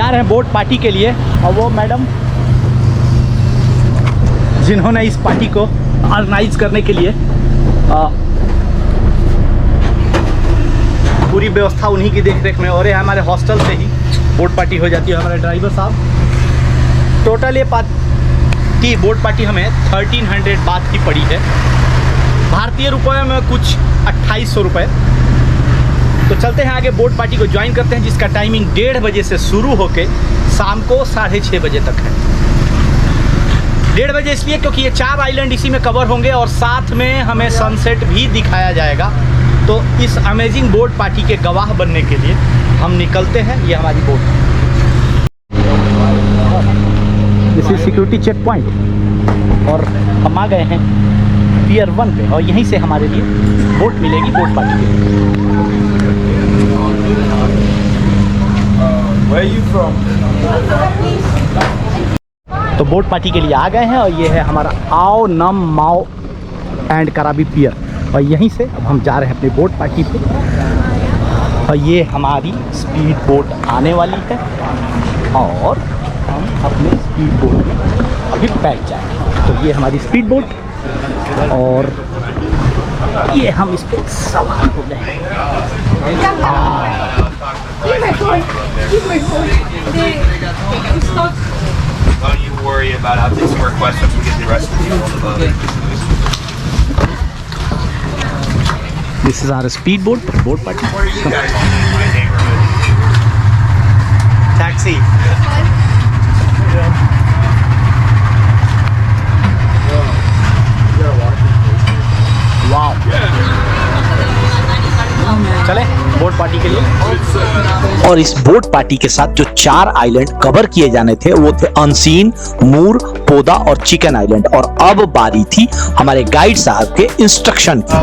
जा रहे हैं बोट पार्टी के लिए, और वो मैडम जिन्होंने इस पार्टी को ऑर्गेनाइज करने के लिए पूरी व्यवस्था उन्हीं की देख रेख में, और ये हमारे हॉस्टल से ही बोट पार्टी हो जाती है। हमारे ड्राइवर साहब, टोटल ये बोट पार्टी हमें 1300 बात की पड़ी है, भारतीय रुपये में कुछ 2800 रुपये। तो चलते हैं आगे, बोट पार्टी को ज्वाइन करते हैं, जिसका टाइमिंग 1:30 बजे से शुरू होके शाम को 6:30 बजे तक है। 1:30 बजे इसलिए क्योंकि ये 4 आइलैंड इसी में कवर होंगे और साथ में हमें सनसेट भी दिखाया जाएगा। तो इस अमेजिंग बोट पार्टी के गवाह बनने के लिए हम निकलते हैं। ये हमारी boat, this is security check point, और हम आ गए हैं पियर 1 पे, और यहीं से हमारे लिए बोट मिलेगी बोट पार्टी के लिए। Where are you from? तो बोट पार्टी के लिए आ गए हैं, और ये है हमारा आओ नम माओ एंड कराबी पियर, और यहीं से अब हम जा रहे हैं अपनी बोट पार्टी पे। और ये हमारी स्पीड बोट आने वाली है, और हम अपने स्पीड बोट में अभी बैठ जाएंगे। तो ये हमारी स्पीड बोट, और ये हम इस पर सवार हो गए। Don't you worry about how things work. Once we get the rest of you on the boat. This is our speed boat party. Where are you guys in my neighborhood? Taxi. Wow. चले boat party के लिए। और इस boat party के साथ जो 4 island cover किए जाने थे वो थे अनसीन, मूर, पोदा और चिकन आइलैंड, और अब बारी थी हमारे गाइड साहब के इंस्ट्रक्शन की।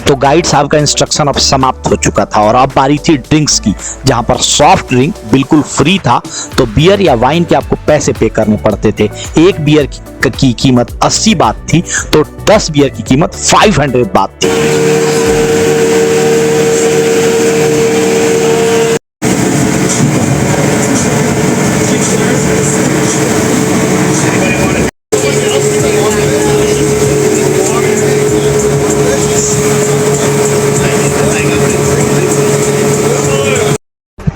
तो गाइड साहब का इंस्ट्रक्शन अब समाप्त हो चुका था, और अब बारी थी ड्रिंक्स की, जहां पर सॉफ्ट ड्रिंक बिल्कुल फ्री था। तो बियर या वाइन के आपको पैसे पे करने पड़ते थे। एक बियर की कीमत 80 बात थी, तो 10 बियर की कीमत 500 बात थी।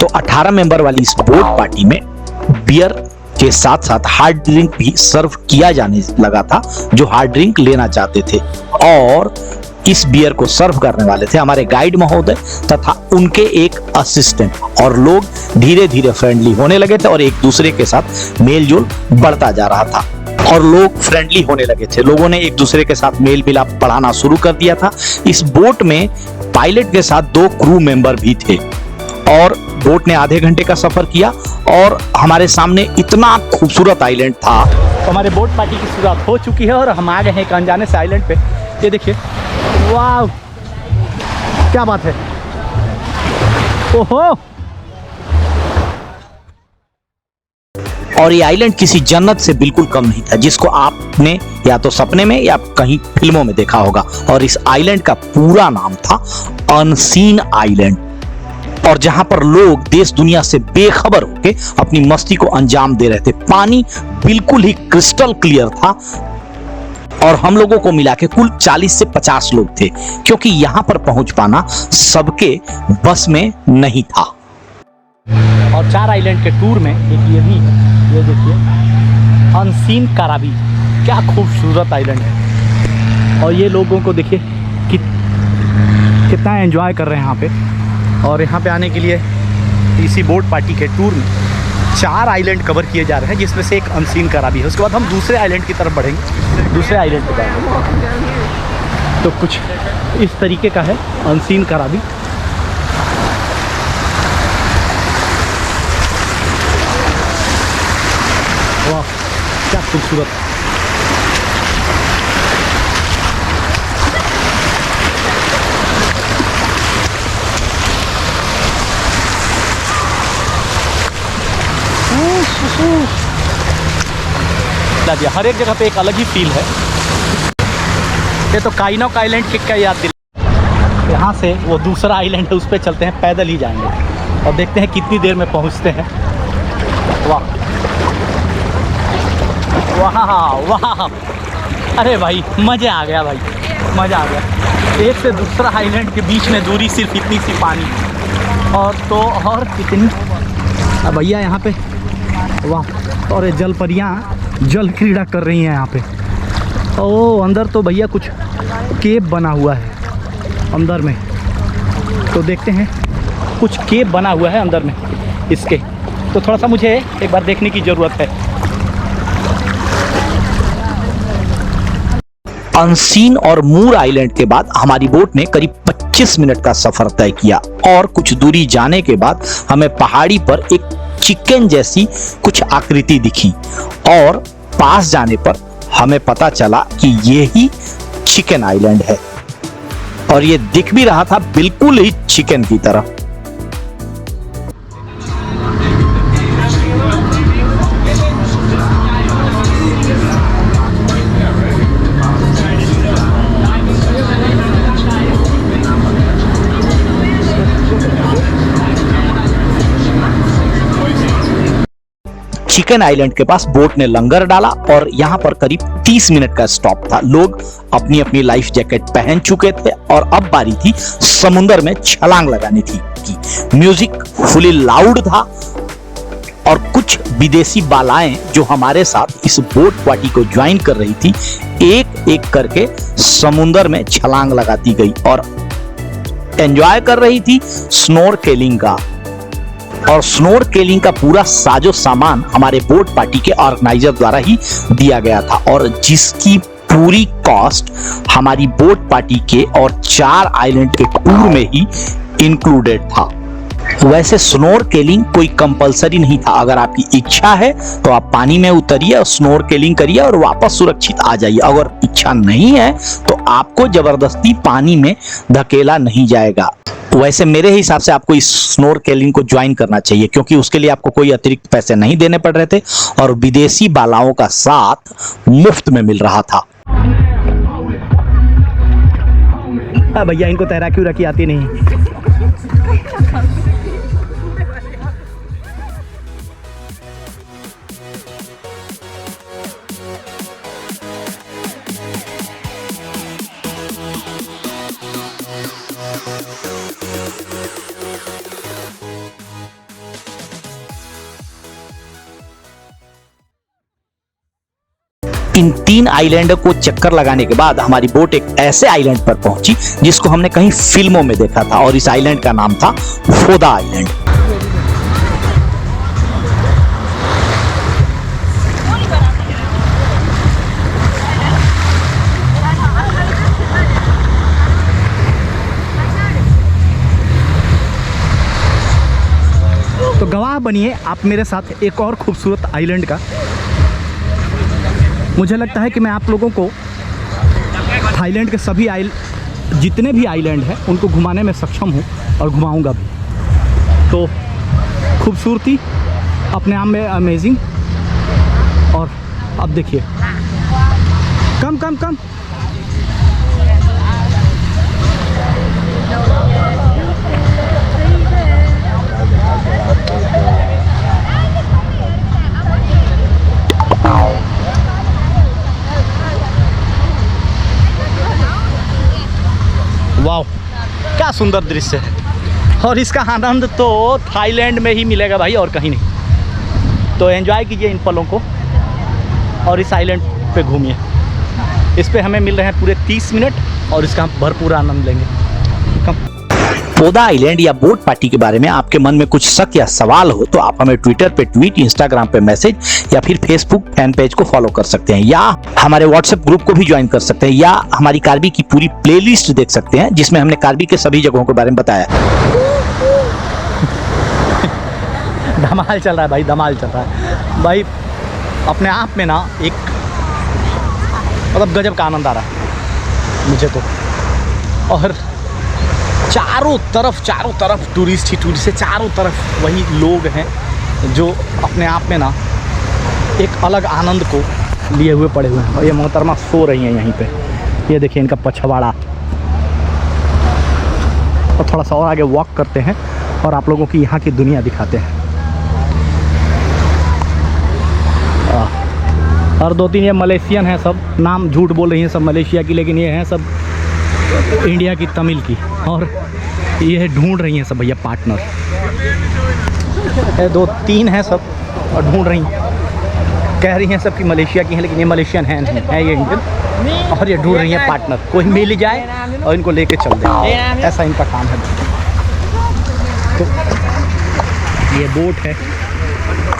तो 18 मेंबर वाली इस बोट पार्टी में बियर के साथ साथ हार्ड ड्रिंक भी सर्व किया जाने लगा था, जो हार्ड ड्रिंक लेना चाहते थे। और इस बियर को सर्व करने वाले थे हमारे गाइड महोदय तथा उनके एक असिस्टेंट, और लोग धीरे धीरे फ्रेंडली होने लगे थे और एक दूसरे के साथ मेल जोल बढ़ता जा रहा था, और लोग फ्रेंडली होने लगे थे। लोगों ने एक दूसरे के साथ मेल मिलाप बढ़ाना शुरू कर दिया था। इस बोट में पायलट के साथ 2 क्रू मेंबर भी थे, और बोट ने आधे घंटे का सफर किया, और हमारे सामने इतना खूबसूरत आइलैंड था। तो हमारे बोट पार्टी की शुरुआत हो चुकी है, और हम आ गए हैं एक अनजाने से आइलैंड पे। ये देखिए, वाह क्या बात है, ओहो। और ये आइलैंड किसी जन्नत से बिल्कुल कम नहीं था, जिसको आपने या तो सपने में या कहीं फिल्मों में देखा होगा। और इस आइलैंड का पूरा नाम था अनसीन आइलैंड, और जहां पर लोग देश दुनिया से बेखबर होकर अपनी मस्ती को अंजाम दे रहे थे। पानी बिल्कुल ही क्रिस्टल क्लियर था, और हम लोगों को मिला के कुल 40 से 50 लोग थे, क्योंकि यहां पर पहुंच पाना सबके बस में नहीं था। और 4 आइलैंड के टूर में एक ये भी है, ये देखिए अनसीन कराबी, क्या खूबसूरत आइलैंड है। और ये लोगों को देखिए कितना एंजॉय कर रहे हैं यहाँ पे। और यहाँ पे आने के लिए इसी बोट पार्टी के टूर में 4 आइलैंड कवर किए जा रहे हैं, जिसमें से एक अनसीन कराबी है। उसके बाद हम दूसरे आइलैंड की तरफ बढ़ेंगे, दूसरे आइलैंड पे जाएंगे। तो कुछ इस तरीके का है अनसीन कराबी। वाह क्या खूबसूरत। हर एक जगह पे एक अलग ही फील है। ये तो काइनॉक आइलैंड का याद दिला। यहाँ से वो दूसरा आइलैंड है, उस पर चलते हैं, पैदल ही जाएंगे और देखते हैं कितनी देर में पहुँचते हैं। वाह वाह वाह, अरे भाई मज़ा आ गया भाई, मज़ा आ गया। एक से दूसरा आइलैंड के बीच में दूरी सिर्फ इतनी सी पानी, और तो और कितनी भैया यहाँ पे, वाह। और ये जल परियाँ जल क्रीड़ा कर रही हैं यहाँ पे। ओ अंदर तो भैया कुछ केव बना हुआ है अंदर में, तो देखते हैं। कुछ केव बना हुआ है अंदर में इसके, तो थोड़ा सा मुझे एक बार देखने की ज़रूरत है। अनसीन और मूर आइलैंड के बाद हमारी बोट ने करीब 25 मिनट का सफर तय किया और कुछ दूरी जाने के बाद हमें पहाड़ी पर एक चिकन जैसी कुछ आकृति दिखी और पास जाने पर हमें पता चला कि ये ही चिकन आइलैंड है और ये दिख भी रहा था बिल्कुल ही चिकन की तरह। चिकन आइलैंड के पास बोट ने लंगर डाला और यहाँ पर करीब 30 मिनट का स्टॉप था। लोग अपनी अपनी लाइफ जैकेट पहन चुके थे और अब बारी थी समुद्र में छलांग लगाने की। म्यूजिक फुली लाउड था और कुछ विदेशी बालाएं जो हमारे साथ इस बोट पार्टी को ज्वाइन कर रही थी, एक एक करके समुद्र में छलांग लगाती गई और एंजॉय कर रही थी स्नोरकेलिंग का। और स्नोरकेलिंग का पूरा साजो सामान हमारे बोट पार्टी के ऑर्गेनाइजर द्वारा ही दिया गया था और जिसकी पूरी कॉस्ट हमारी बोट पार्टी के और 4 आइलैंड के टूर में ही इंक्लूडेड था। वैसे स्नोरकेलिंग कोई कंपलसरी नहीं था, अगर आपकी इच्छा है तो आप पानी में उतरिए और स्नोरकेलिंग करिए और वापस सुरक्षित आ जाइए। अगर इच्छा नहीं है तो आपको जबरदस्ती पानी में धकेला नहीं जाएगा। वैसे मेरे हिसाब से आपको इस स्नोरकेलिंग को ज्वाइन करना चाहिए क्योंकि उसके लिए आपको कोई अतिरिक्त पैसे नहीं देने पड़ रहे थे और विदेशी बालाओं का साथ मुफ्त में मिल रहा था। भैया इनको तैराकी उराकी आती नहीं। इन 3 आइलैंड को चक्कर लगाने के बाद हमारी बोट एक ऐसे आइलैंड पर पहुंची जिसको हमने कहीं फिल्मों में देखा था और इस आइलैंड का नाम था फोदा आइलैंड। तो गवाह बनिए आप मेरे साथ एक और खूबसूरत आइलैंड का। मुझे लगता है कि मैं आप लोगों को थाईलैंड के सभी जितने भी आइलैंड हैं उनको घुमाने में सक्षम हूँ और घुमाऊँगा भी। तो खूबसूरती अपने आप में अमेजिंग। और अब देखिए, कम कम कम वाह, क्या सुंदर दृश्य है और इसका आनंद तो थाईलैंड में ही मिलेगा भाई, और कहीं नहीं। तो एंजॉय कीजिए इन पलों को और इस आइलैंड पे घूमिए। इस पे हमें मिल रहे हैं पूरे 30 मिनट और इसका हम भरपूर आनंद लेंगे। फोदा आइलैंड या बोट पार्टी के बारे में आपके मन में कुछ शक या सवाल हो तो आप हमें ट्विटर पे ट्वीट, इंस्टाग्राम पे मैसेज या फिर फेसबुक फैन पेज को फॉलो कर सकते हैं या हमारे व्हाट्सएप ग्रुप को भी ज्वाइन कर सकते हैं या हमारी कार्बी की पूरी प्लेलिस्ट देख सकते हैं जिसमें हमने कार्बी के सभी जगहों के बारे में बताया। धमाल चल रहा है भाई, धमाल चल रहा है भाई। अपने आप में ना एक मतलब गजब का आनंद आ रहा है मुझे तो। और चारों तरफ टूरिस्ट ही टूरिस्ट है, चारों तरफ वही लोग हैं जो अपने आप में ना एक अलग आनंद को लिए हुए पड़े हुए हैं। और ये मोहतरमा सो रही हैं यहीं पे, ये देखिए इनका पछवाड़ा। और थोड़ा सा और आगे वॉक करते हैं और आप लोगों की यहाँ की दुनिया दिखाते हैं। और 2-3 ये मलेशियन हैं, सब नाम झूठ बोल रही हैं सब मलेशिया की, लेकिन ये हैं सब इंडिया की, तमिल की। और ये ढूंढ रही हैं सब भैया पार्टनर। ये 2-3 हैं सब और ढूंढ रही हैं, कह रही हैं सब कि मलेशिया की हैं, लेकिन ये मलेशियन हैं नहीं है, ये इंडियन। और ये ढूंढ रही हैं पार्टनर, कोई मिल जाए और इनको लेके चल दे, ऐसा इनका काम है। तो ये बोट है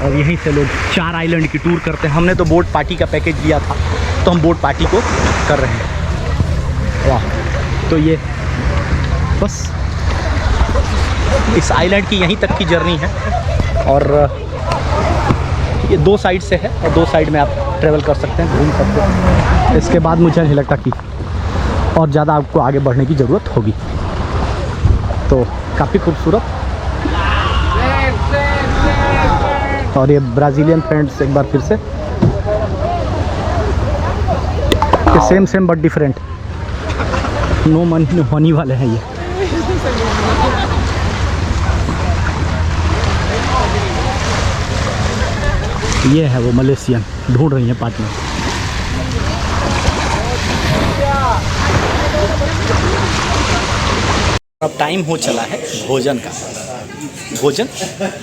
और यहीं से लोग 4 आइलैंड की टूर करते हैं। हमने तो बोट पार्टी का पैकेज लिया था, तो हम बोट पार्टी को कर रहे हैं। वाह। तो ये बस इस आइलैंड की यहीं तक की जर्नी है। और ये 2 साइड से है और 2 साइड में आप ट्रेवल कर सकते हैं, घूम सकते हैं। इसके बाद मुझे नहीं लगता कि और ज़्यादा आपको आगे बढ़ने की ज़रूरत होगी। तो काफ़ी खूबसूरत। और ये ब्राज़ीलियन फ्रेंड्स एक बार फिर से, ये same but different, no money no honey वाले हैं ये। ये है वो मलेशियन, ढूंढ रही हैं पार्टनर। अब टाइम हो चला है भोजन का। भोजन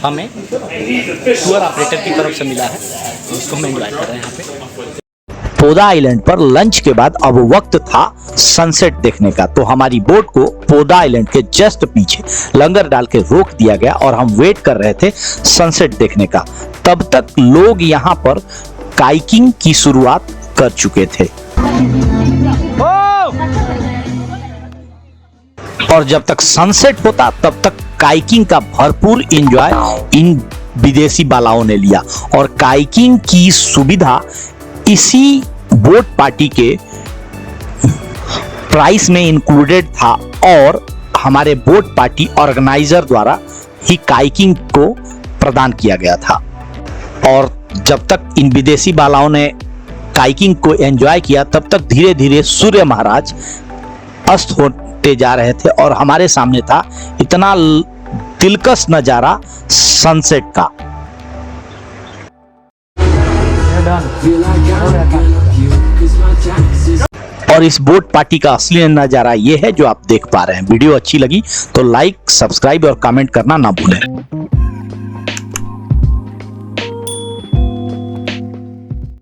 हमें टूर ऑपरेटर की तरफ से मिला है, जिसको हम एंजॉय कर रहे हैं यहाँ पे। पोदा आइलैंड पर लंच के बाद अब वक्त था सनसेट देखने का। तो हमारी बोट को पोदा आइलैंड के जस्ट पीछे लंगर डाल के रोक दिया गया और हम वेट कर रहे थे सनसेट देखने का। तब तक लोग यहाँ पर काइकिंग की शुरुआत कर चुके थे। और जब तक सनसेट होता तब तक काइकिंग का भरपूर एंजॉय इन विदेशी बालाओं ने लिया। और काइकिंग की सुविधा इसी बोट पार्टी के प्राइस में इंक्लूडेड था और हमारे बोट पार्टी ऑर्गेनाइजर द्वारा ही काइकिंग को प्रदान किया गया था। और जब तक इन विदेशी बालाओं ने काइकिंग को एंजॉय किया, तब तक धीरे धीरे सूर्य महाराज अस्त होते जा रहे थे और हमारे सामने था इतना दिलकश नजारा सनसेट का। और इस बोट पार्टी का असली नजारा ये है जो आप देख पा रहे हैं। वीडियो अच्छी लगी तो लाइक, सब्सक्राइब और कमेंट करना ना भूलें।